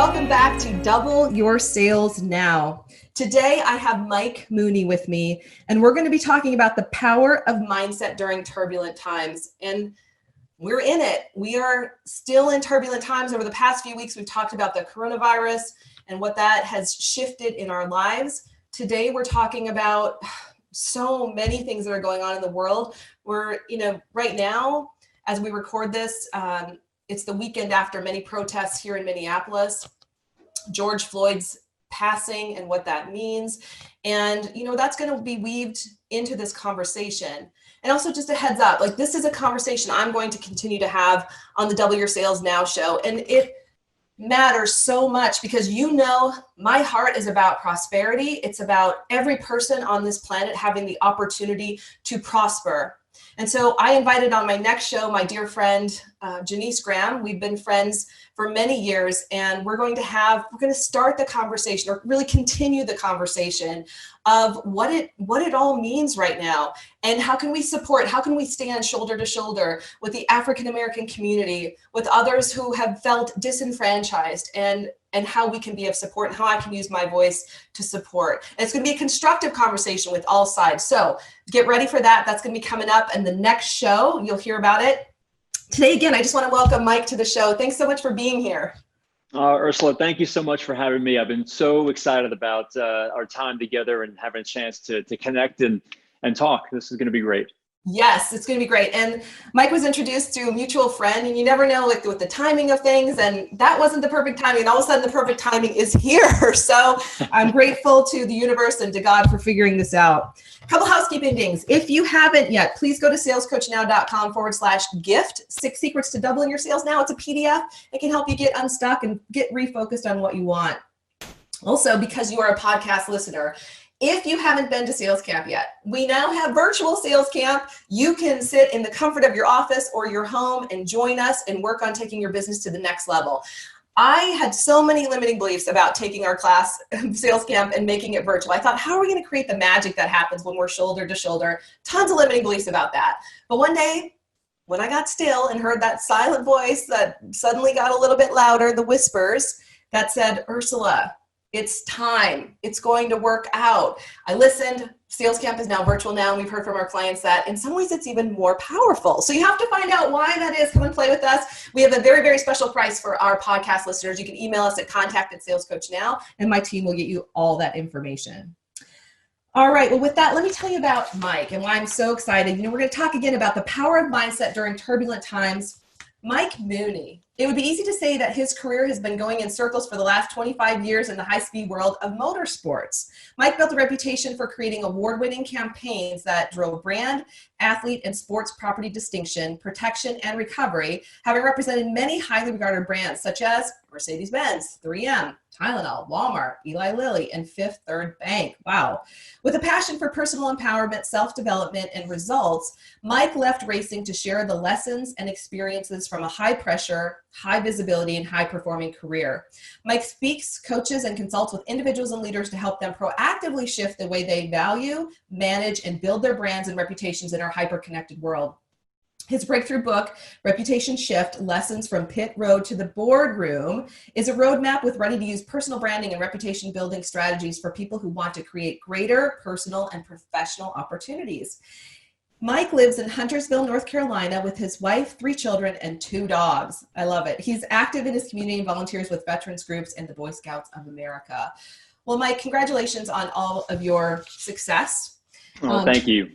Welcome back to Double Your Sales Now. Today I have Mike Mooney with me, and we're going to be talking about the power of mindset during turbulent times. And we're in it. We are still in turbulent times. Over the past few weeks, we've talked about the coronavirus and what that has shifted in our lives. Today, we're talking about so many things that are going on in the world. We're, right now, as we record this, it's the weekend after many protests here in Minneapolis. George Floyd's passing and what that means. And, that's going to be weaved into this conversation. And also just a heads up, this is a conversation I'm going to continue to have on the Double Your Sales Now show. And it matters so much because my heart is about prosperity. It's about every person on this planet having the opportunity to prosper. And so I invited on my next show my dear friend, Janice Graham. We've been friends for many years, and we're going to start the conversation, or really continue the conversation of what it all means right now, and how can we stand shoulder to shoulder with the African American community, with others who have felt disenfranchised, and how we can be of support, and how I can use my voice to support. And it's going to be a constructive conversation with all sides. So get ready for that. That's going to be coming up in the next show. You'll hear about it. Today, again, I just want to welcome Mike to the show. Thanks so much for being here. Ursula, thank you so much for having me. I've been so excited about our time together and having a chance to connect and talk. This is going to be great. Yes, it's going to be great. And Mike was introduced to a mutual friend, and you never know with the timing of things, and that wasn't the perfect timing. And all of a sudden the perfect timing is here. So I'm grateful to the universe and to God for figuring this out. A couple housekeeping things. If you haven't yet, please go to salescoachnow.com/gift, 6 secrets to doubling your sales now. It's a PDF. It can help you get unstuck and get refocused on what you want. Also, because you are a podcast listener, if you haven't been to sales camp yet, we now have virtual sales camp. You can sit in the comfort of your office or your home and join us and work on taking your business to the next level. I had so many limiting beliefs about taking our class, sales camp, and making it virtual. I thought, how are we going to create the magic that happens when we're shoulder to shoulder? Tons of limiting beliefs about that. But one day, when I got still and heard that silent voice that suddenly got a little bit louder, the whispers that said, Ursula, it's time. It's going to work out. I listened. Sales camp is now virtual now, and we've heard from our clients that in some ways it's even more powerful. So you have to find out why that is. Come and play with us. We have a very, very special price for our podcast listeners. You can email us at contact@salescoachnow, and my team will get you all that information. All right. Well, with that, let me tell you about Mike and why I'm so excited. We're going to talk again about the power of mindset during turbulent times. Mike Mooney. It would be easy to say that his career has been going in circles for the last 25 years in the high-speed world of motorsports. Mike built a reputation for creating award-winning campaigns that drove brand, athlete, and sports property distinction, protection, and recovery, having represented many highly regarded brands such as Mercedes Benz, 3M, Tylenol, Walmart, Eli Lilly, and Fifth Third Bank. Wow. With a passion for personal empowerment, self-development, and results, Mike left racing to share the lessons and experiences from a high-pressure, high visibility, and high-performing career. Mike speaks, coaches, and consults with individuals and leaders to help them proactively shift the way they value, manage, and build their brands and reputations in our hyper-connected world. His breakthrough book, Reputation Shift, Lessons from Pit Road to the Boardroom, is a roadmap with ready-to-use personal branding and reputation building strategies for people who want to create greater personal and professional opportunities. Mike lives in Huntersville, North Carolina with his wife, 3 children, and 2 dogs. I love it. He's active in his community and volunteers with veterans groups and the Boy Scouts of America. Well, Mike, congratulations on all of your success. Thank you.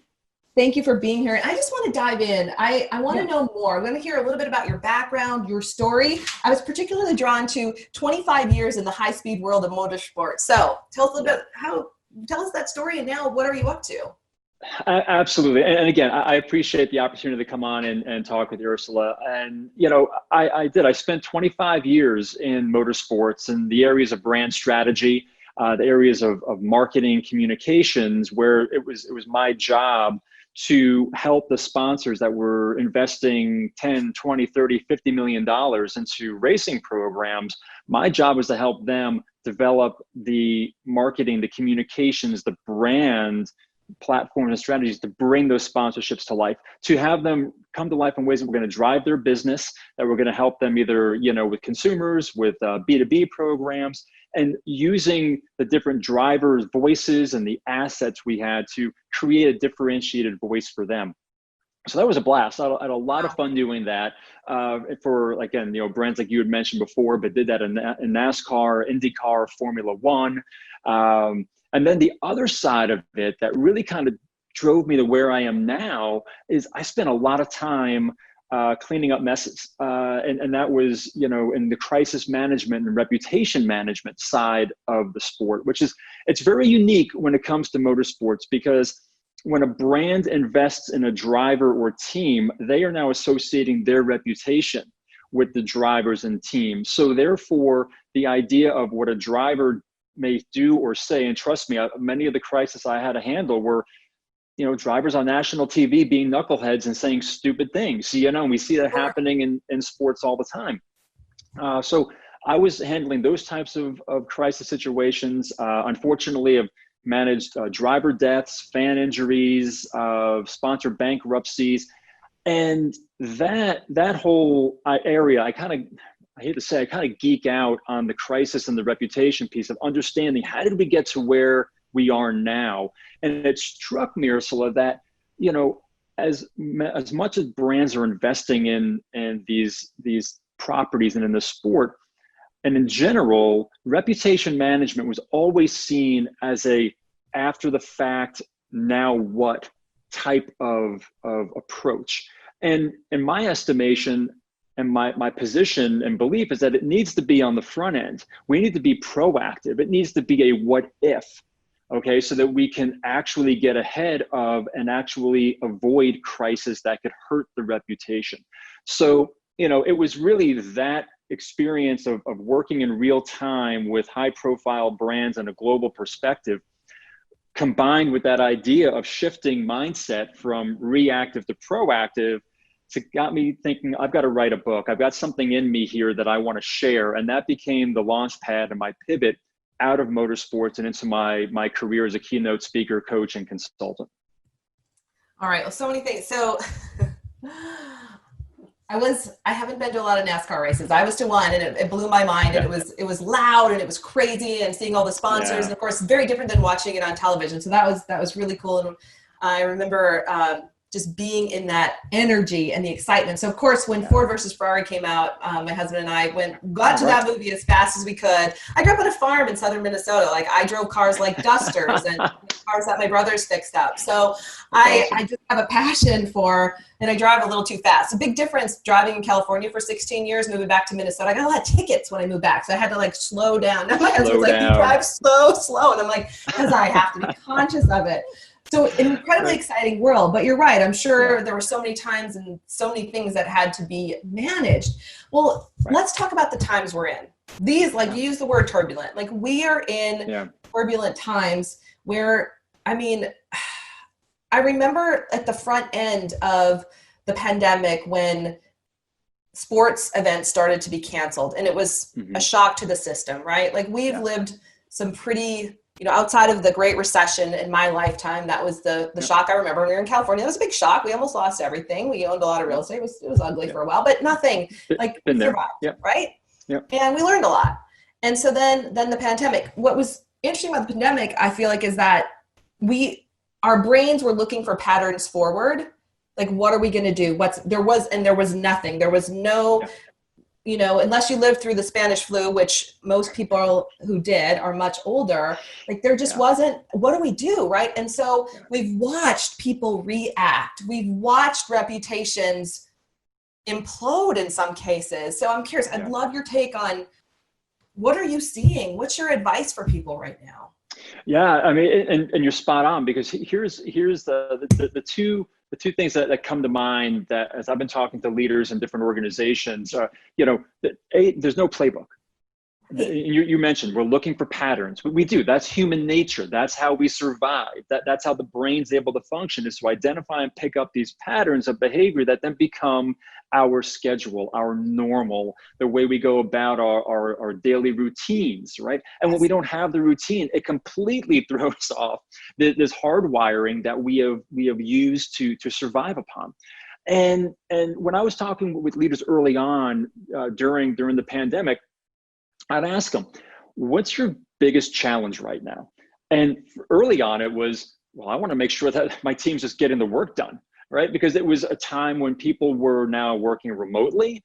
Thank you for being here. And I just want to dive in. I want to know more. I'm going to hear a little bit about your background, your story. I was particularly drawn to 25 years in the high-speed world of motorsports. So tell us a little bit, tell us that story, and now what are you up to? Absolutely. And again, I appreciate the opportunity to come on and talk with Ursula. And, I spent 25 years in motorsports in the areas of brand strategy, the areas of marketing, communications, where it was my job to help the sponsors that were investing 10, 20, 30, $50 million into racing programs. My job was to help them develop the marketing, the communications, the brand platforms and strategies to bring those sponsorships to life, to have them come to life in ways that we're going to drive their business, that we're going to help them either, with consumers, with B2B programs, and using the different drivers' voices and the assets we had to create a differentiated voice for them. So that was a blast. I had a lot of fun doing that for, again, brands like you had mentioned before, but did that in NASCAR, IndyCar, Formula One. And then the other side of it that really kind of drove me to where I am now is I spent a lot of time cleaning up messes. And that was, in the crisis management and reputation management side of the sport, it's very unique when it comes to motorsports, because when a brand invests in a driver or team, they are now associating their reputation with the drivers and teams. So therefore, the idea of what a driver may do or say, and trust me, many of the crises I had to handle were, drivers on national TV being knuckleheads and saying stupid things. And we see that happening in sports all the time. So I was handling those types of crisis situations. Unfortunately, I've managed driver deaths, fan injuries, sponsor bankruptcies, and that whole area, I hate to say, I kind of geek out on the crisis and the reputation piece of understanding how did we get to where we are now. And it struck me, Ursula, that as much as brands are investing in these properties and in the sport, and in general, reputation management was always seen as a after the fact, now what type of approach. And in my estimation and my position and belief is that it needs to be on the front end. We need to be proactive. It needs to be a what if, okay, so that we can actually get ahead of and actually avoid crisis that could hurt the reputation. So, it was really that experience of working in real time with high profile brands and a global perspective, combined with that idea of shifting mindset from reactive to proactive, got me thinking, I've got to write a book. I've got something in me here that I want to share. And that became the launch pad and my pivot out of motorsports and into my career as a keynote speaker, coach, and consultant. All right. Well, so many things. So I haven't been to a lot of NASCAR races. I was to one, and it blew my mind. And it was loud and it was crazy, and seeing all the sponsors, and of course, very different than watching it on television. So that was really cool. And I remember just being in that energy and the excitement. So of course, when Ford versus Ferrari came out, my husband and I got to that movie as fast as we could. I grew up on a farm in southern Minnesota. Like, I drove cars like dusters and cars that my brothers fixed up. So I just have a passion for, and I drive a little too fast. A big difference driving in California for 16 years, moving back to Minnesota. I got a lot of tickets when I moved back, so I had to slow down. Now my husband's like, you drive slow. And I'm like, because I have to be conscious of it. So an incredibly exciting world, but you're right. I'm sure there were so many times and so many things that had to be managed. Well, let's talk about the times we're in. These, you use the word turbulent. We are in turbulent times where, I remember at the front end of the pandemic when sports events started to be canceled, and it was a shock to the system, right? We've lived some pretty, outside of the Great Recession in my lifetime, that was the shock I remember when we were in California. That was a big shock. We almost lost everything. We owned a lot of real estate. It was ugly for a while, but nothing survived, right? Yep. And we learned a lot. And so then the pandemic. What was interesting about the pandemic, I feel is that our brains were looking for patterns forward. What are we going to do? There was nothing. There was no, unless you lived through the Spanish flu, which most people who did are much older, there just wasn't, what do we do? Right. And so we've watched people react. We've watched reputations implode in some cases. So I'm curious, I'd love your take on, what are you seeing? What's your advice for people right now? Yeah, and you're spot on, because here's the two things that come to mind that, as I've been talking to leaders in different organizations, there's no playbook. You mentioned we're looking for patterns. We do. That's human nature. That's how we survive. That's how the brain's able to function, is to identify and pick up these patterns of behavior that then become our schedule, our normal, the way we go about our daily routines, right? And when we don't have the routine, it completely throws off this hardwiring that we have used to survive upon. And when I was talking with leaders early on during the pandemic, I'd ask them, what's your biggest challenge right now? And early on, it was, well, I want to make sure that my team's just getting the work done, right? Because it was a time when people were now working remotely.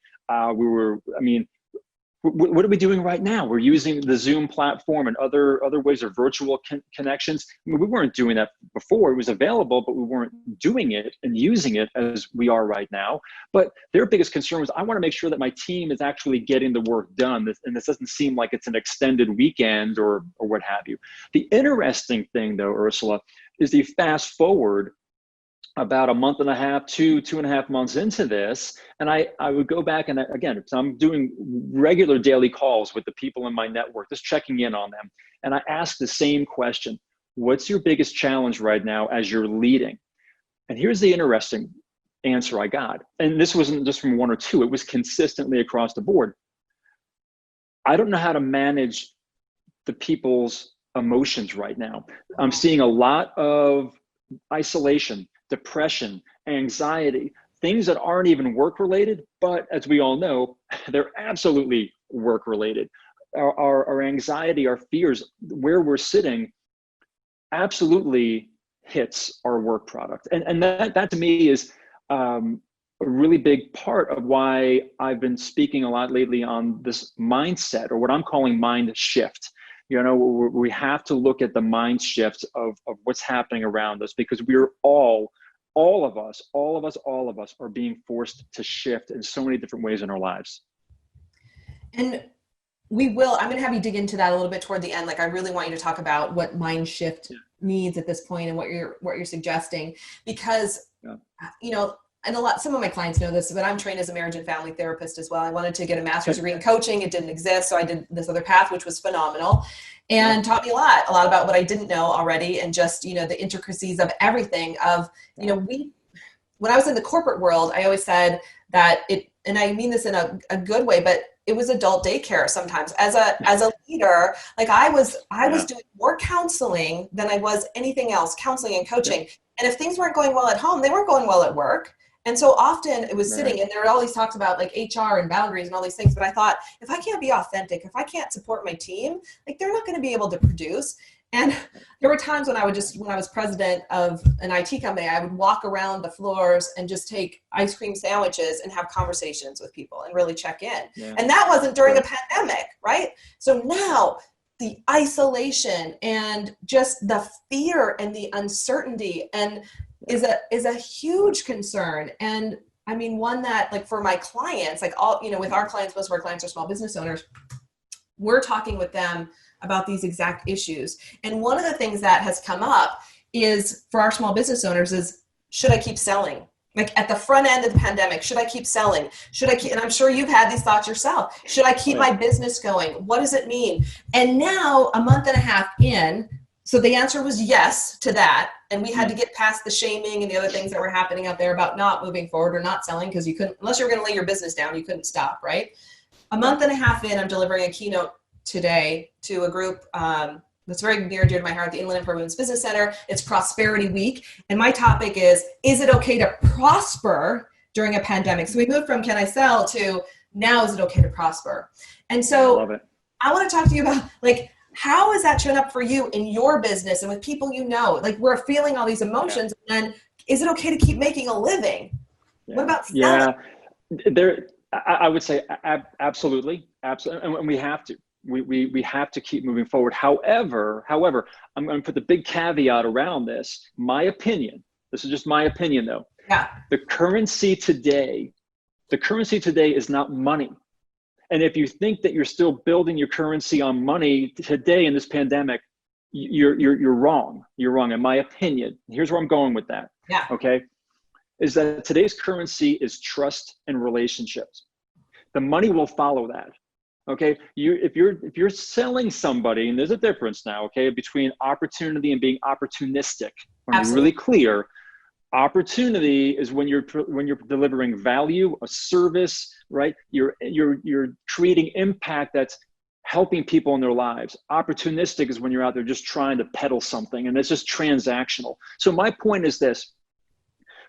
What are we doing right now? We're using the Zoom platform and other ways of virtual connections. I mean, we weren't doing that before. It was available, but we weren't doing it and using it as we are right now. But their biggest concern was, I want to make sure that my team is actually getting the work done. And this doesn't seem like it's an extended weekend or what have you. The interesting thing, though, Ursula, is the fast forward about a month and a half, 2.5 months into this, and I would go back and again, I'm doing regular daily calls with the people in my network, just checking in on them. And I ask the same question: what's your biggest challenge right now as you're leading? And here's the interesting answer I got. And this wasn't just from one or two, it was consistently across the board. I don't know how to manage the people's emotions right now. I'm seeing a lot of isolation, depression, anxiety, things that aren't even work related, but as we all know, they're absolutely work related. Our anxiety, our fears, where we're sitting absolutely hits our work product. And that to me is a really big part of why I've been speaking a lot lately on this mindset, or what I'm calling mind shift. You know, we have to look at the mind shift of what's happening around us, because we're all of us are being forced to shift in so many different ways in our lives. And I'm going to have you dig into that a little bit toward the end. Like, I really want you to talk about what mind shift means at this point and what you're suggesting, because, you know, and some of my clients know this, but I'm trained as a marriage and family therapist as well. I wanted to get a master's degree in coaching. It didn't exist. So I did this other path, which was phenomenal, and taught me a lot about what I didn't know already. And just, you know, the intricacies of everything of, you know, when I was in the corporate world, I always said that and I mean this in a good way, but it was adult daycare sometimes. As a leader, like I was doing more counseling than I was anything else, counseling and coaching. Yeah. And if things weren't going well at home, they weren't going well at work. And so often it was sitting, and there were all these talks about like HR and boundaries and all these things. But I thought, if I can't be authentic, if I can't support my team, like they're not going to be able to produce. And there were times when I was president of an IT company, I would walk around the floors and just take ice cream sandwiches and have conversations with people and really check in. Yeah. And that wasn't during a pandemic, right? So now the isolation and just the fear and the uncertainty and is a huge concern. And I mean, one that, like, for my clients, like all, you know, with our clients, most of our clients are small business owners. We're talking with them about these exact issues. And one of the things that has come up is, for our small business owners, is, should I keep selling? Like at the front end of the pandemic, should I keep selling? And I'm sure you've had these thoughts yourself. Should I keep my business going? What does it mean? And now, a month and a half in, so the answer was yes to that. And we had to get past the shaming and the other things that were happening out there about not moving forward or not selling, because you couldn't, unless you were going to lay your business down, you couldn't stop, right? A month and a half in, I'm delivering a keynote today to a group that's very near and dear to my heart, the Inland Empire Women's Business Center. It's Prosperity Week. And my topic is it okay to prosper during a pandemic? So we moved from can I sell to now, is it okay to prosper? And so I want to talk to you about, like, how has that shown up for you in your business and with people you know? Like, we're feeling all these emotions, and is it okay to keep making a living? What about selling? I would say absolutely. And we have to. We have to keep moving forward. However, I'm going to put the big caveat around this. My opinion, this is just my opinion though. Yeah. The currency today is not money. And if you think that you're still building your currency on money today in this pandemic, you're wrong. You're wrong, in my opinion. Here's where I'm going with that. Yeah. Okay. Is that today's currency is trust and relationships. The money will follow that. Okay, if you're selling somebody, and there's a difference now, okay, between opportunity and being opportunistic. I want to be really clear. Opportunity is when you're delivering value, a service, right? You're creating impact that's helping people in their lives. Opportunistic is when you're out there just trying to peddle something, and it's just transactional. So my point is this: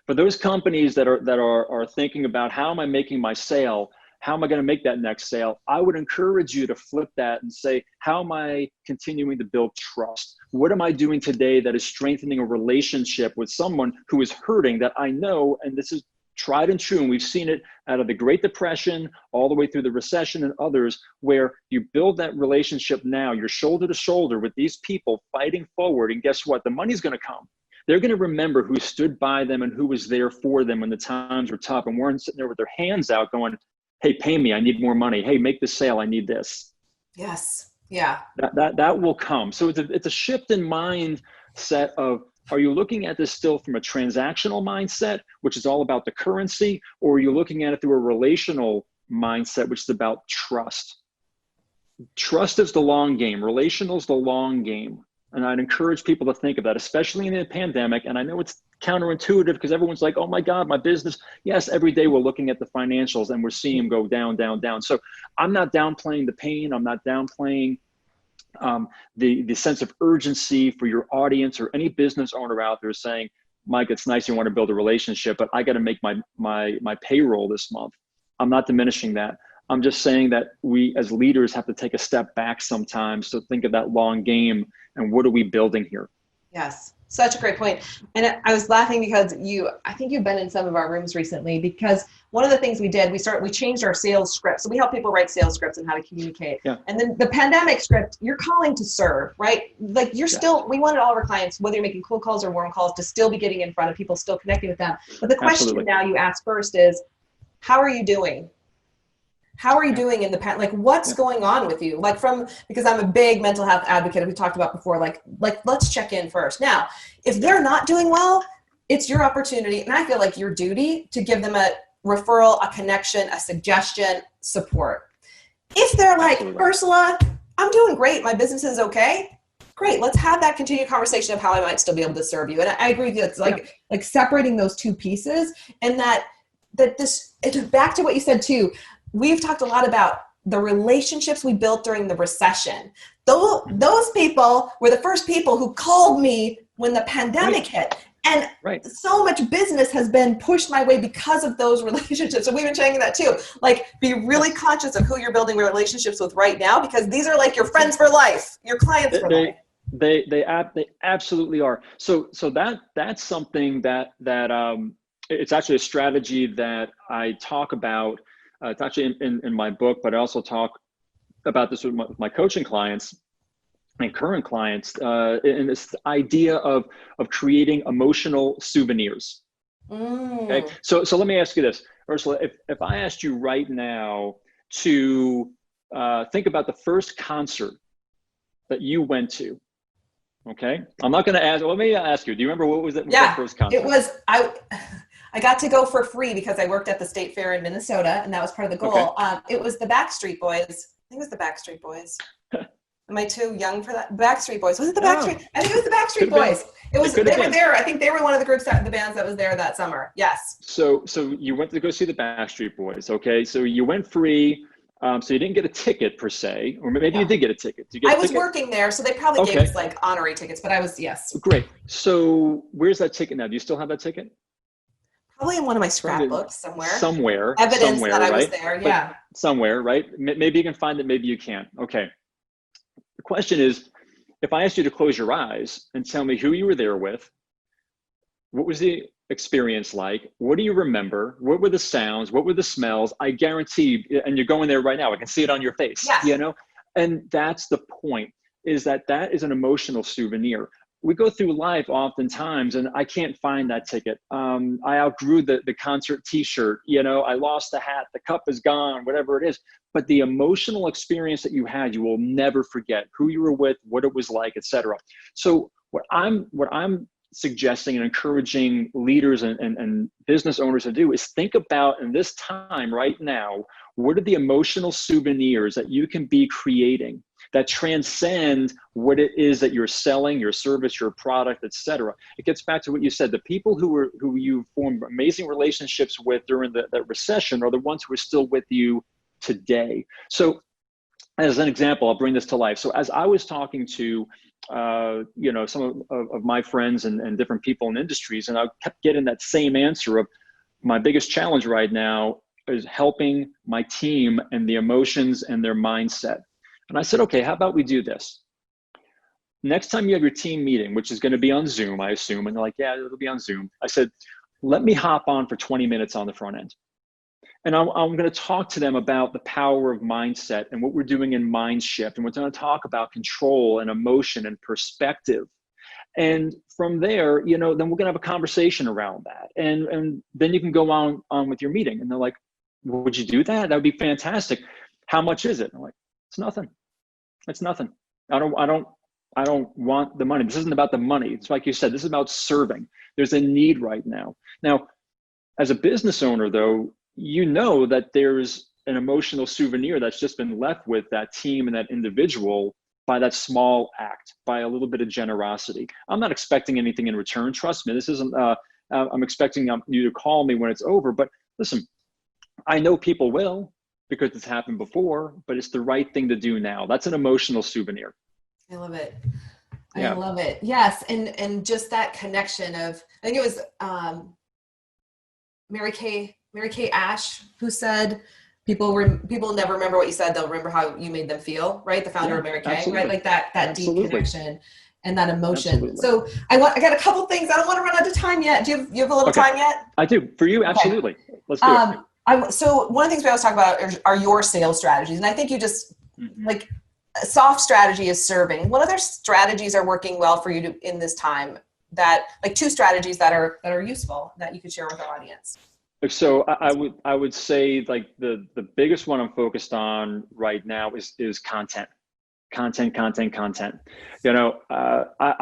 for those companies that are thinking about, how am I making my sale? How am I going to make that next sale? I would encourage you to flip that and say, how am I continuing to build trust? What am I doing today that is strengthening a relationship with someone who is hurting, that I know, and this is tried and true, and we've seen it out of the Great Depression all the way through the recession and others, where you build that relationship now, you're shoulder to shoulder with these people fighting forward, and guess what? The money's going to come. They're going to remember who stood by them and who was there for them when the times were tough, and weren't sitting there with their hands out going, hey, pay me, I need more money. Hey, make the sale, I need this. Yes, yeah. That will come. So it's a shift in mindset of, are you looking at this still from a transactional mindset, which is all about the currency, or are you looking at it through a relational mindset, which is about trust? Trust is the long game. Relational is the long game. And I'd encourage people to think of that, especially in the pandemic. And I know it's counterintuitive because everyone's like, oh my God, my business. Yes, every day we're looking at the financials and we're seeing them go down, down, down. So I'm not downplaying the pain. I'm not downplaying the sense of urgency for your audience or any business owner out there saying, Mike, it's nice you want to build a relationship, but I got to make my payroll this month. I'm not diminishing that. I'm just saying that we as leaders have to take a step back sometimes to think of that long game and what are we building here? Yes, such a great point. And I was laughing because I think you've been in some of our rooms recently, because one of the things we did, we changed our sales script. So we help people write sales scripts and how to communicate. Yeah. And then the pandemic script, you're calling to serve, right? Like we wanted all of our clients, whether you're making cold calls or warm calls, to still be getting in front of people, still connecting with them. But the question now you ask first is, how are you doing? How are you doing in the past? Like, what's going on with you? Like because I'm a big mental health advocate, we talked about before, like let's check in first. Now, if they're not doing well, it's your opportunity, and I feel like your duty, to give them a referral, a connection, a suggestion, support. If they're like, Ursula, I'm doing great, my business is okay, great, let's have that continued conversation of how I might still be able to serve you. And I agree with you. It's like separating those two pieces, and that it's back to what you said too. We've talked a lot about the relationships we built during the recession. Those people were the first people who called me when the pandemic hit. And so much business has been pushed my way because of those relationships. So we've been saying that too. Like, be really conscious of who you're building relationships with right now, because these are like your friends for life, your clients for life. They absolutely are. So that's something that it's actually a strategy that I talk about. It's actually in my book, but I also talk about this with my coaching clients and current clients, in this idea of creating emotional souvenirs. Okay, so let me ask you this, Ursula. If I asked you right now to think about the first concert that you went to, okay? I'm not going to ask. Let me ask you. Do you remember what was that first concert? It was I got to go for free because I worked at the State Fair in Minnesota, and that was part of the goal. Okay. It was the Backstreet Boys. I think it was the Backstreet Boys. Am I too young for that? Backstreet Boys. Was it the Backstreet? I think it was the Backstreet Boys. They were there. I think they were one of the bands that was there that summer. Yes. So you went to go see the Backstreet Boys. Okay. So you went free. So you didn't get a ticket per se, or maybe you did get a ticket. I was working there, so they probably gave us like honorary tickets, but I was, yes. Great. So where's that ticket now? Do you still have that ticket? Probably in one of my scrapbooks somewhere. Evidence that I was there, yeah. But somewhere, right? Maybe you can find it, maybe you can't. Okay. The question is, if I asked you to close your eyes and tell me who you were there with, what was the experience like? What do you remember? What were the sounds? What were the smells? I guarantee, and you're going there right now, I can see it on your face, you know? And that's the point, is that is an emotional souvenir. We go through life oftentimes and I can't find that ticket. I outgrew the concert t-shirt, you know, I lost the hat, the cup is gone, whatever it is. But the emotional experience that you had, you will never forget who you were with, what it was like, etc. So what I'm suggesting and encouraging leaders and business owners to do is think about, in this time right now, what are the emotional souvenirs that you can be creating that transcend what it is that you're selling, your service, your product, et cetera. It gets back to what you said. The people who you formed amazing relationships with during that recession are the ones who are still with you today. So as an example, I'll bring this to life. So as I was talking to some of my friends and different people in industries, and I kept getting that same answer of, my biggest challenge right now is helping my team and the emotions and their mindset. And I said, okay, how about we do this? Next time you have your team meeting, which is going to be on Zoom, I assume, and they're like, yeah, it'll be on Zoom. I said, let me hop on for 20 minutes on the front end. And I'm going to talk to them about the power of mindset and what we're doing in mind shift. And we're going to talk about control and emotion and perspective. And from there, then we're going to have a conversation around that. And then you can go on with your meeting. And they're like, would you do that? That would be fantastic. How much is it? I'm like, it's nothing. It's nothing. I don't want the money. This isn't about the money. It's like you said, this is about serving. There's a need right now. Now, as a business owner, though, you know that there's an emotional souvenir that's just been left with that team and that individual by that small act, by a little bit of generosity. I'm not expecting anything in return. Trust me, this isn't, I'm expecting you to call me when it's over. But listen, I know people will, because it's happened before, but it's the right thing to do now. That's an emotional souvenir. I love it. Yeah. I love it. Yes. And just that connection of, I think it was Mary Kay Ash who said, people never remember what you said. They'll remember how you made them feel, right? The founder of Mary Kay, absolutely. right? Like that deep connection and that emotion. Absolutely. So I got a couple things. I don't want to run out of time yet. Do you have a little time yet? I do. For you, absolutely. Okay. Let's do it. So one of the things we always talk about are your sales strategies. And I think you just like a soft strategy is serving. What other strategies are working well for you in this time, that like 2 strategies that are useful that you could share with our audience? So I would say like the biggest one I'm focused on right now is content. I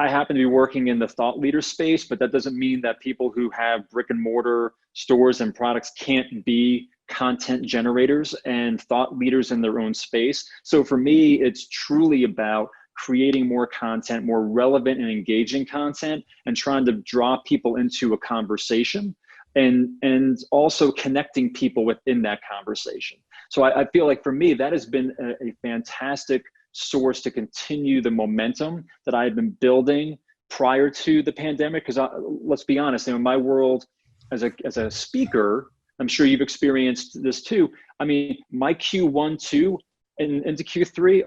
happen to be working in the thought leader space, but that doesn't mean that people who have brick and mortar stores and products can't be content generators and thought leaders in their own space. So for me, it's truly about creating more content, more relevant and engaging content, and trying to draw people into a conversation and also connecting people within that conversation. So I feel like for me, that has been a fantastic source to continue the momentum that I had been building prior to the pandemic. Because let's be honest, in my world as a speaker, I'm sure you've experienced this too. I mean, my Q1, 2 and into Q3,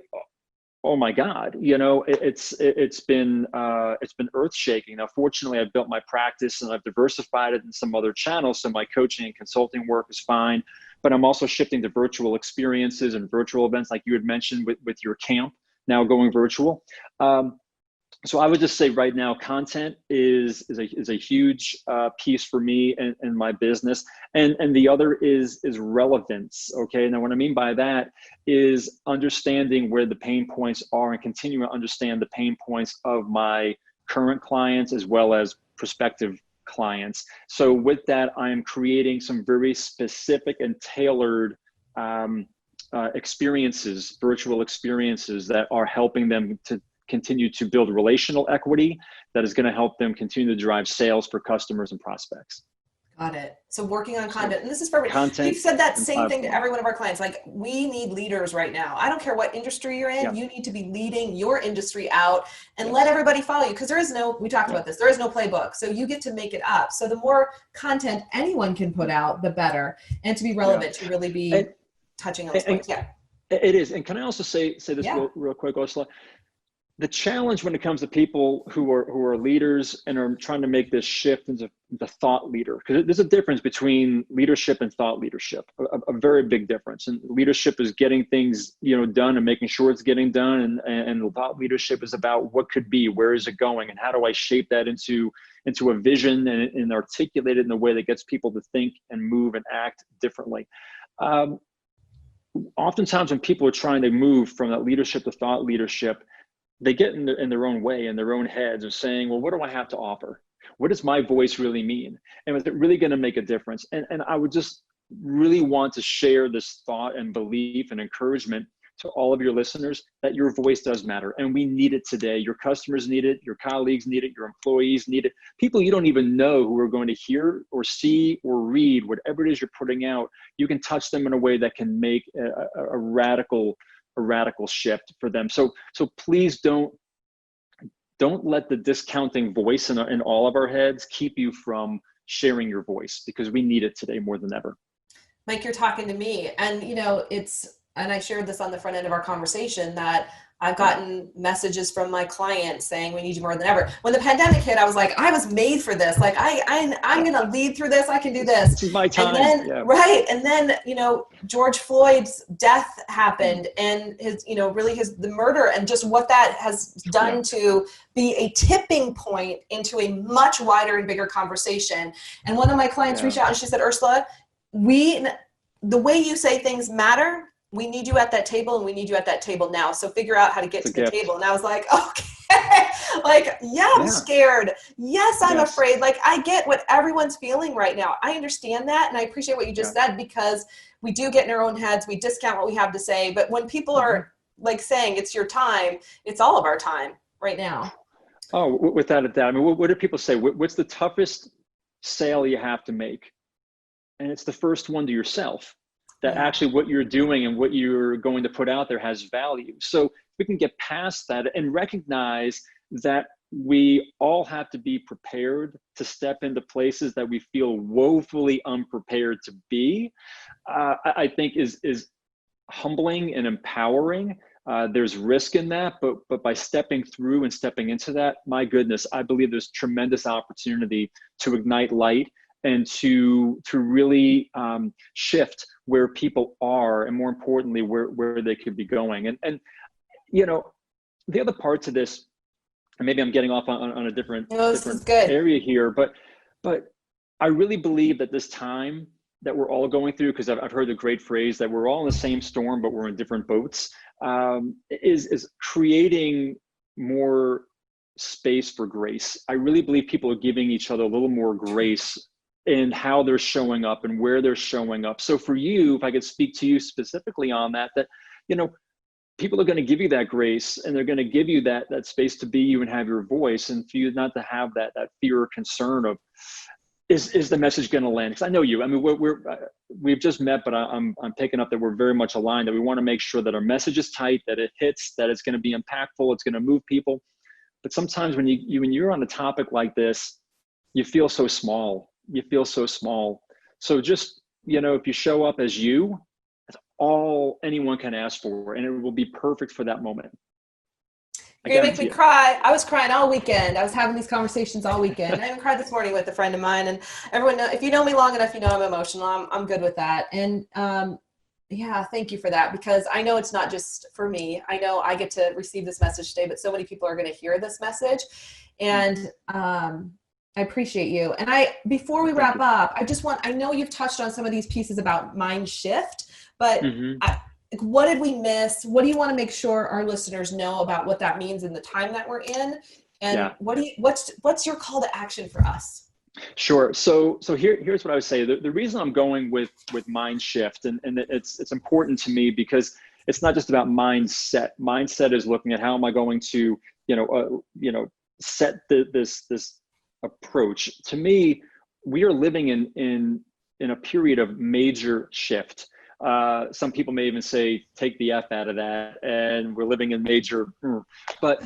oh my God, it's been earth shaking. Now, fortunately, I've built my practice and I've diversified it in some other channels. So my coaching and consulting work is fine, but I'm also shifting to virtual experiences and virtual events, like you had mentioned with your camp now going virtual. So I would just say right now, content is a huge piece for me and my business, and the other is relevance. Okay, now what I mean by that is understanding where the pain points are and continuing to understand the pain points of my current clients as well as prospective clients. So with that, I am creating some very specific and tailored experiences, virtual experiences that are helping them to continue to build relational equity that is going to help them continue to drive sales for customers and prospects. Got it. So working on content, and this is perfect. Content. We've said that same thing to every one of our clients. Like, we need leaders right now. I don't care what industry you're in. You need to be leading your industry out and let everybody follow you. Because we talked about this, there is no playbook. So you get to make it up. So the more content anyone can put out, the better. And to be relevant, to really be touching on those points. Yeah. It is. And can I also say this real quick, Ursula? The challenge when it comes to people who are leaders and are trying to make this shift into the thought leader, because there's a difference between leadership and thought leadership, a very big difference. And leadership is getting things done and making sure it's getting done, and thought leadership is about what could be, where is it going, and how do I shape that into a vision and articulate it in a way that gets people to think and move and act differently. Oftentimes when people are trying to move from that leadership to thought leadership, they get in their own way, in their own heads, of saying, well, what do I have to offer? What does my voice really mean? And is it really going to make a difference? And I would just really want to share this thought and belief and encouragement to all of your listeners that your voice does matter. And we need it today. Your customers need it. Your colleagues need it. Your employees need it. People you don't even know who are going to hear or see or read whatever it is you're putting out. You can touch them in a way that can make a radical shift for them. So please don't let the discounting voice in all of our heads keep you from sharing your voice, because we need it today more than ever. Mike, you're talking to me, and and I shared this on the front end of our conversation, that I've gotten messages from my clients saying we need you more than ever. When the pandemic hit, I was like, I was made for this. Like I'm going to lead through this. I can do this. This is my time. And then, right. And then, George Floyd's death happened, and the murder, and just what that has done to be a tipping point into a much wider and bigger conversation. And one of my clients reached out and she said, Ursula, the way you say things matter. We need you at that table, and we need you at that table now. So figure out how to get to the table. And I was like, okay, I'm scared. Yes, I'm afraid. Like, I get what everyone's feeling right now. I understand that. And I appreciate what you just said, because we do get in our own heads. We discount what we have to say. But when people are like saying it's your time, it's all of our time right now. Oh, without a doubt. I mean, what do people say? What's the toughest sale you have to make? And it's the first one to yourself. That actually what you're doing and what you're going to put out there has value. So we can get past that and recognize that we all have to be prepared to step into places that we feel woefully unprepared to be. I think is humbling and empowering. There's risk in that, but by stepping through and stepping into that, my goodness, I believe there's tremendous opportunity to ignite light and to really shift where people are, and more importantly, where they could be going. And the other part to this, and maybe I'm getting off on a different area here, but I really believe that this time that we're all going through, because I've heard the great phrase that we're all in the same storm, but we're in different boats, is creating more space for grace. I really believe people are giving each other a little more grace in how they're showing up and where they're showing up. So for you, if I could speak to you specifically on that, people are going to give you that grace, and they're going to give you that space to be you and have your voice, and for you not to have that fear or concern of, is the message going to land? Because I know you. I mean, we've just met, but I'm picking up that we're very much aligned, that we want to make sure that our message is tight, that it hits, that it's going to be impactful, it's going to move people. But sometimes when you're on a topic like this, you feel so small. So just, if you show up as you, that's all anyone can ask for, and it will be perfect for that moment. You're gonna make me cry. I was crying all weekend. I was having these conversations all weekend. I even cried this morning with a friend of mine, and everyone knows, if you know me long enough, you know I'm emotional. I'm good with that. And thank you for that, because I know it's not just for me. I know I get to receive this message today, but so many people are going to hear this message. And I appreciate you. And before we wrap up, I know you've touched on some of these pieces about mind shift, but what did we miss? What do you want to make sure our listeners know about what that means in the time that we're in? And what's your call to action for us? Sure. So here's what I would say. The reason I'm going with mind shift, and it's important to me, because it's not just about mindset. Mindset is looking at how am I going to, set this approach. To me, we are living in a period of major shift. Some people may even say, take the F out of that, and we're living in major, but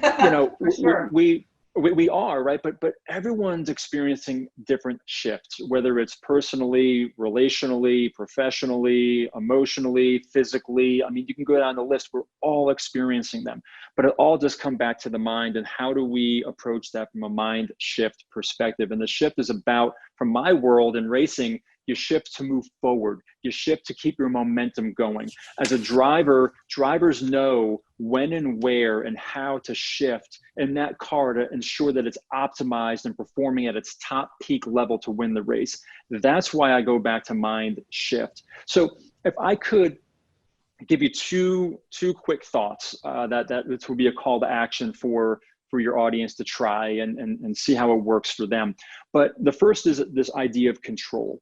sure. we are, right? But everyone's experiencing different shifts, whether it's personally, relationally, professionally, emotionally, physically. I mean, you can go down the list. We're all experiencing them, but it all just come back to the mind, and how do we approach that from a mind shift perspective? And the shift is about, from my world in racing, you shift to move forward. You shift to keep your momentum going. As a driver, drivers know when and where and how to shift in that car to ensure that it's optimized and performing at its top peak level to win the race. That's why I go back to mind shift. So if I could give you two quick thoughts, that this would be a call to action for for your audience to try and see how it works for them. But the first is this idea of control.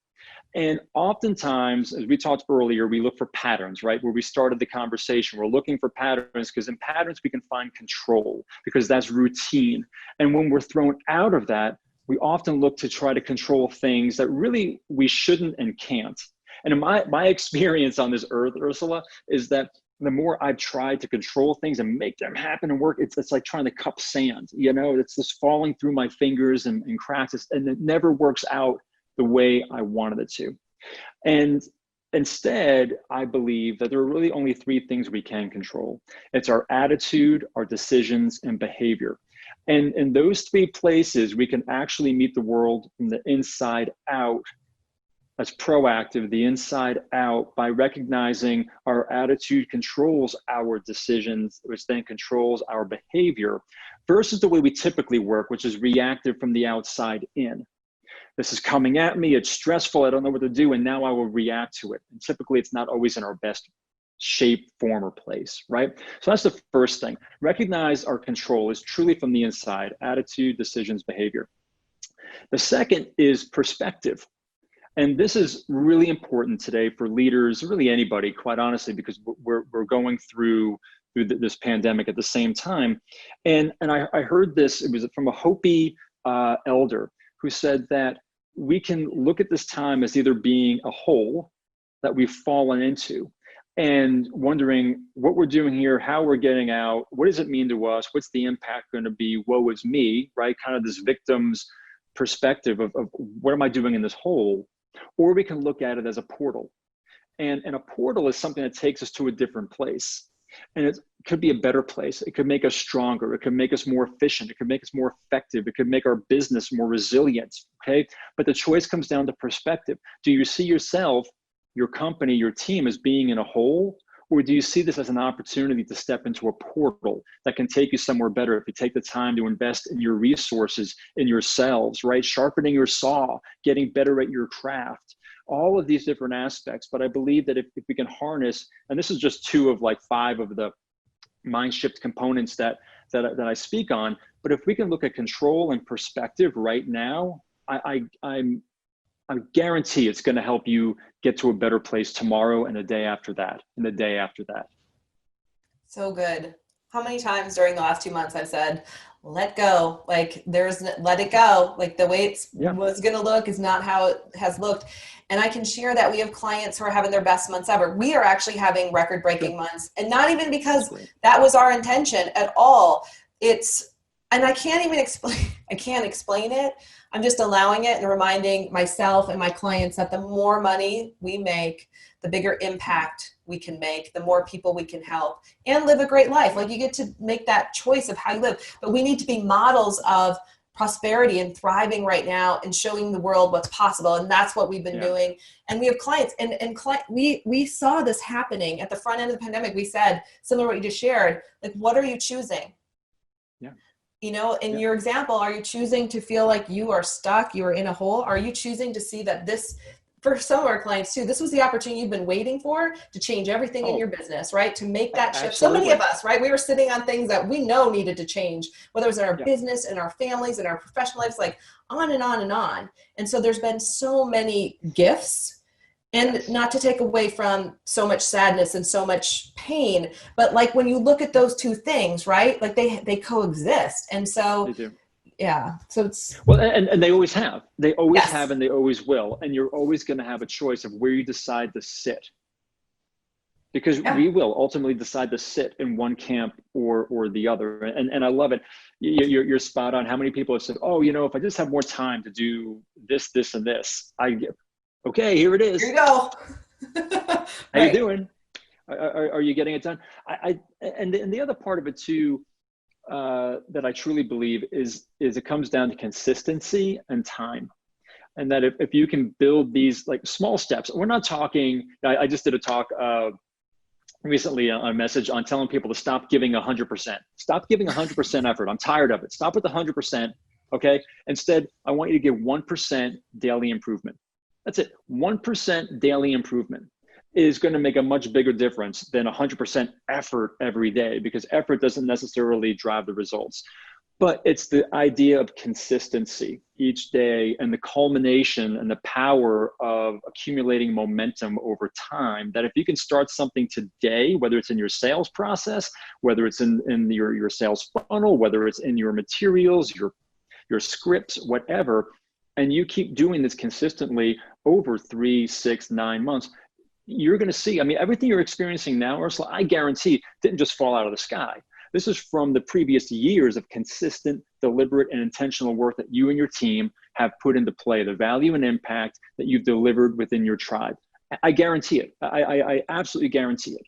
And oftentimes, as we talked earlier, we look for patterns, right? Where we started the conversation, we're looking for patterns because in patterns we can find control because that's routine. And when we're thrown out of that, we often look to try to control things that really we shouldn't and can't. And in my experience on this earth, Ursula, is that the more I've tried to control things and make them happen and work, it's like trying to cup sand, you know, it's just falling through my fingers and cracks, and it never works out the way I wanted it to. And instead, I believe that there are really only three things we can control. It's our attitude, our decisions, and behavior. And in those three places, we can actually meet the world from the inside out. That's proactive, the inside out, by recognizing our attitude controls our decisions, which then controls our behavior, versus the way we typically work, which is reactive from the outside in. This is coming at me, it's stressful, I don't know what to do, and now I will react to it. And typically it's not always in our best shape, form, or place, right? So that's the first thing. Recognize our control is truly from the inside, attitude, decisions, behavior. The second is perspective. And this is really important today for leaders, really anybody, quite honestly, because we're going through this pandemic at the same time. And I heard this, it was from a Hopi elder who said that we can look at this time as either being a hole that we've fallen into and wondering what we're doing here, how we're getting out, what does it mean to us, what's the impact going to be, woe is me, right? Kind of this victim's perspective of what am I doing in this hole? Or we can look at it as a portal. And a portal is something that takes us to a different place. And it could be a better place. It could make us stronger. It could make us more efficient. It could make us more effective. It could make our business more resilient, okay? But the choice comes down to perspective. Do you see yourself, your company, your team as being in a hole? Or do you see this as an opportunity to step into a portal that can take you somewhere better if you take the time to invest in your resources, in yourselves, right? Sharpening your saw, getting better at your craft, all of these different aspects. But I believe that if we can harness, and this is just 2 of like 5 of the mind shift components that I speak on, but if we can look at control and perspective right now, I guarantee it's going to help you get to a better place tomorrow and the day after that and the day after that. So good. How many times during the last 2 months I've said, let go, like let it go. Like the way it was going to look is not how it has looked. And I can share that we have clients who are having their best months ever. We are actually having record-breaking months, and not even because that was our intention at all. And I can't even explain, I can't explain it. I'm just allowing it and reminding myself and my clients that the more money we make, the bigger impact we can make, the more people we can help, and live a great life. Like, you get to make that choice of how you live, but we need to be models of prosperity and thriving right now and showing the world what's possible. And that's what we've been doing. And we have clients and we saw this happening at the front end of the pandemic. We said, similar to what you just shared, like, what are you choosing? You know, in your example, are you choosing to feel like you are stuck, you are in a hole? Are you choosing to see that this, for some of our clients too, this was the opportunity you've been waiting for to change everything in your business, right? To make that shift. So many of us, right? We were sitting on things that we know needed to change, whether it was in our business, in our families, in our professional lives, like on and on and on. And so there's been so many gifts. And not to take away from so much sadness and so much pain, but like when you look at those 2 things, right? Like they coexist. And so, they do. So it's. Well, and they always have. They always have, and they always will. And you're always going to have a choice of where you decide to sit. Because we will ultimately decide to sit in one camp or the other. And I love it. You're spot on. How many people have said, oh, you know, if I just have more time to do this, this, and this, okay, here it is. Here you go. How you doing? Are you getting it done? And the other part of it too, that I truly believe is it comes down to consistency and time. And that if you can build these like small steps, we're not talking, I just did a talk recently on a message on telling people to stop giving 100%. Stop giving 100% effort. I'm tired of it. Stop with the 100%. Okay. Instead, I want you to give 1% daily improvement. That's it. 1% daily improvement is going to make a much bigger difference than 100% effort every day, because effort doesn't necessarily drive the results. But it's the idea of consistency each day and the culmination and the power of accumulating momentum over time, that if you can start something today, whether it's in your sales process, whether it's in your sales funnel, whether it's in your materials, your scripts, whatever, and you keep doing this consistently over 3, 6, 9 months, you're going to see, I mean, everything you're experiencing now, Ursula, I guarantee didn't just fall out of the sky. This is from the previous years of consistent, deliberate, and intentional work that you and your team have put into play, the value and impact that you've delivered within your tribe. I guarantee it. I absolutely guarantee it.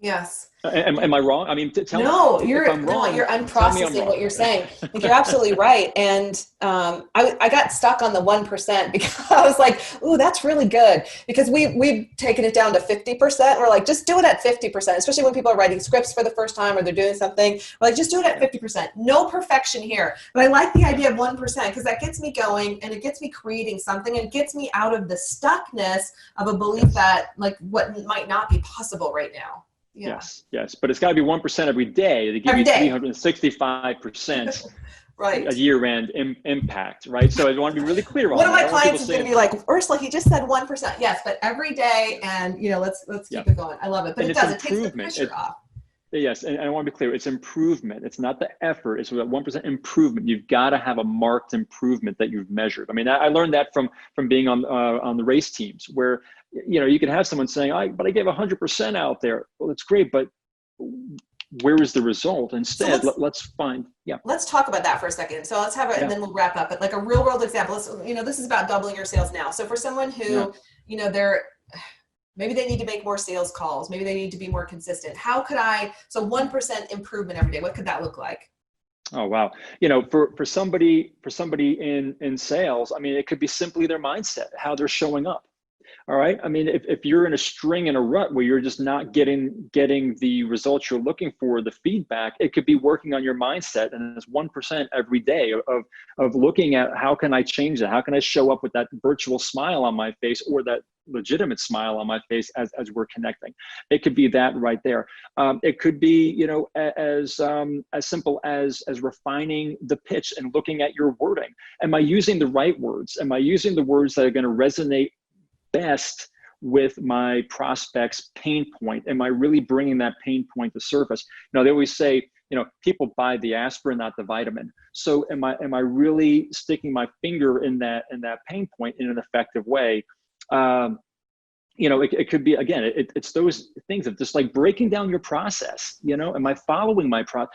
Yes. Am I wrong? I mean, tell me if I'm wrong. I'm processing what you're saying. I think you're absolutely right. And I got stuck on the 1% because I was like, ooh, that's really good. Because we've taken it down to 50%. We're like, just do it at 50%, especially when people are writing scripts for the first time or they're doing something. We're like, just do it at 50%. No perfection here. But I like the idea of 1% because that gets me going and it gets me creating something and it gets me out of the stuckness of a belief that like what might not be possible right now. Yeah. Yes. But it's got to be 1% every day to give you 365% right. a year-end impact, right? So I want to be really clear on that. One that. of my clients is going to be like, Ursula, he just said 1%. Yes, but every day, and let's keep it going. I love it. But it takes the pressure off. Yes, and I want to be clear, it's improvement. It's not the effort, it's that 1% improvement. You've got to have a marked improvement that you've measured. I mean, I learned that from being on the race teams where, you can have someone saying, but I gave 100% out there. Well, it's great, but where is the result? Instead, let's find, Let's talk about that for a second. So let's have it, and then we'll wrap up. But like a real world example, this is about doubling your sales now. So for someone who, maybe they need to make more sales calls. Maybe they need to be more consistent. How could so 1% improvement every day, what could that look like? Oh, wow. For somebody in sales, I mean, it could be simply their mindset, how they're showing up. All right. I mean, if you're in a string in a rut where you're just not getting the results you're looking for, the feedback, it could be working on your mindset. And it's 1% every day of looking at how can I change that? How can I show up with that virtual smile on my face or that legitimate smile on my face as we're connecting? It could be that right there. It could be, as simple as refining the pitch and looking at your wording. Am I using the right words? Am I using the words that are going to resonate best with my prospect's pain point? Am I really bringing that pain point to surface? They always say, people buy the aspirin, not the vitamin. So am I really sticking my finger in that pain point in an effective way? It could be, again, it's those things of just like breaking down your process. Am I following my process?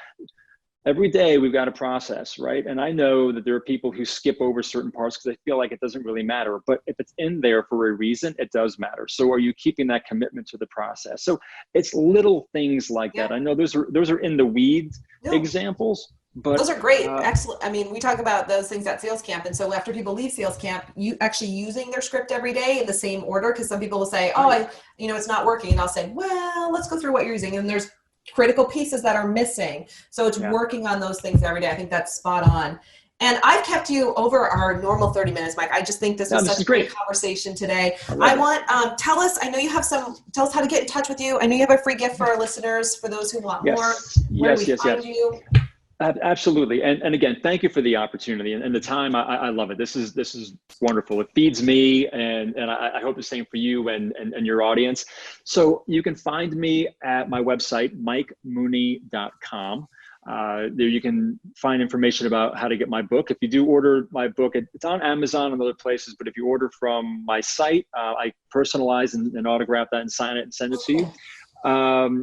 Every day we've got a process, right? And I know that there are people who skip over certain parts because they feel like it doesn't really matter. But if it's in there for a reason, it does matter. So are you keeping that commitment to the process? So it's little things like that. I know those are in the weeds examples, but those are great. Excellent. I mean, we talk about those things at sales camp. And so after people leave sales camp, you actually using their script every day in the same order. Because some people will say, it's not working. And I'll say, well, let's go through what you're using. And there's critical pieces that are missing. So it's working on those things every day. I think that's spot on. And I've kept you over our normal 30 minutes, Mike. I just think this was such a great conversation today. I want, tell us how to get in touch with you. I know you have a free gift for our listeners, for those who want more. Where do we find you? Absolutely. And again, thank you for the opportunity and the time. I love it. This is wonderful. It feeds me and I hope the same for you and your audience. So you can find me at my website, mikemooney.com. There you can find information about how to get my book. If you do order my book, it's on Amazon and other places, but if you order from my site, I personalize and autograph that and sign it and send it to you.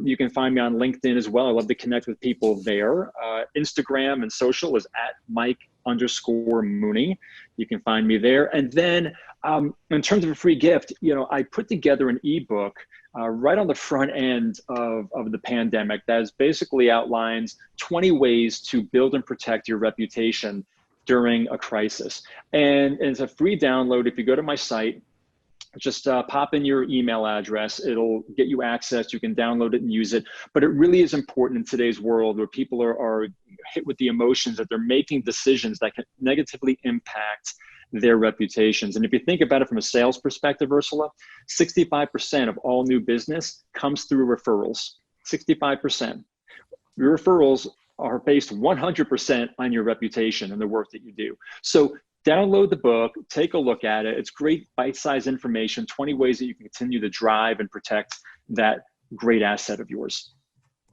You can find me on LinkedIn as well. I love to connect with people there. Instagram and social is at Mike_Mooney. You can find me there. And then in terms of a free gift, I put together an ebook right on the front end of the pandemic that basically outlines 20 ways to build and protect your reputation during a crisis. And it's a free download. If you go to my site, just pop in your email address. It'll get you access. You can download it and use it. But it really is important in today's world where people are hit with the emotions that they're making decisions that can negatively impact their reputations. And if you think about it from a sales perspective, Ursula, 65% of all new business comes through referrals. 65%. Your referrals are based 100% on your reputation and the work that you do. So download the book, take a look at it. It's great bite-sized information, 20 ways that you can continue to drive and protect that great asset of yours.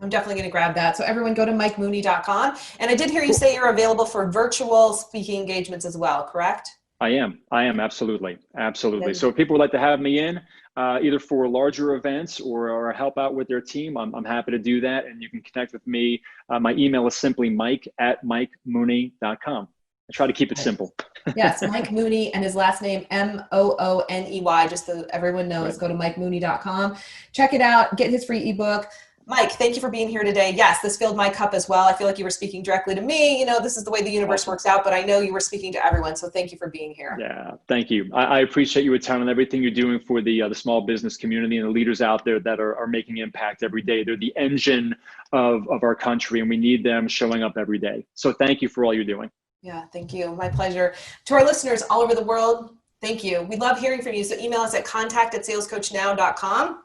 I'm definitely going to grab that. So everyone go to MikeMooney.com. And I did hear you say you're available for virtual speaking engagements as well, correct? I am, absolutely. So if people would like to have me in, either for larger events or help out with their team, I'm happy to do that. And you can connect with me. My email is simply mike@mikemooney.com. I try to keep it simple. Yes, Mike Mooney, and his last name, Mooney, just so everyone knows. Right. Go to MikeMooney.com. Check it out. Get his free ebook. Mike, thank you for being here today. Yes, this filled my cup as well. I feel like you were speaking directly to me. You know, this is the way the universe works out, but I know you were speaking to everyone. So thank you for being here. Yeah, thank you. I appreciate you and everything you're doing for the small business community and the leaders out there that are making impact every day. They're the engine of our country, and we need them showing up every day. So thank you for all you're doing. Yeah, thank you. My pleasure. To our listeners all over the world, thank you. We love hearing from you. So email us at contact@salescoachnow.com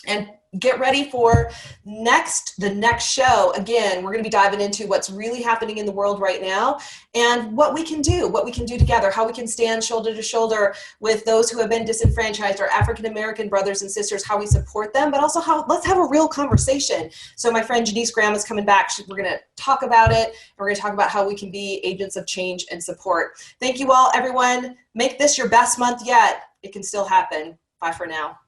and get ready for the next show. Again, we're going to be diving into what's really happening in the world right now and what we can do together, how we can stand shoulder to shoulder with those who have been disenfranchised, our African-American brothers and sisters, how we support them, but also let's have a real conversation. So my friend Janice Graham is coming back. We're going to talk about it. We're going to talk about how we can be agents of change and support. Thank you all, everyone. Make this your best month yet. It can still happen. Bye for now.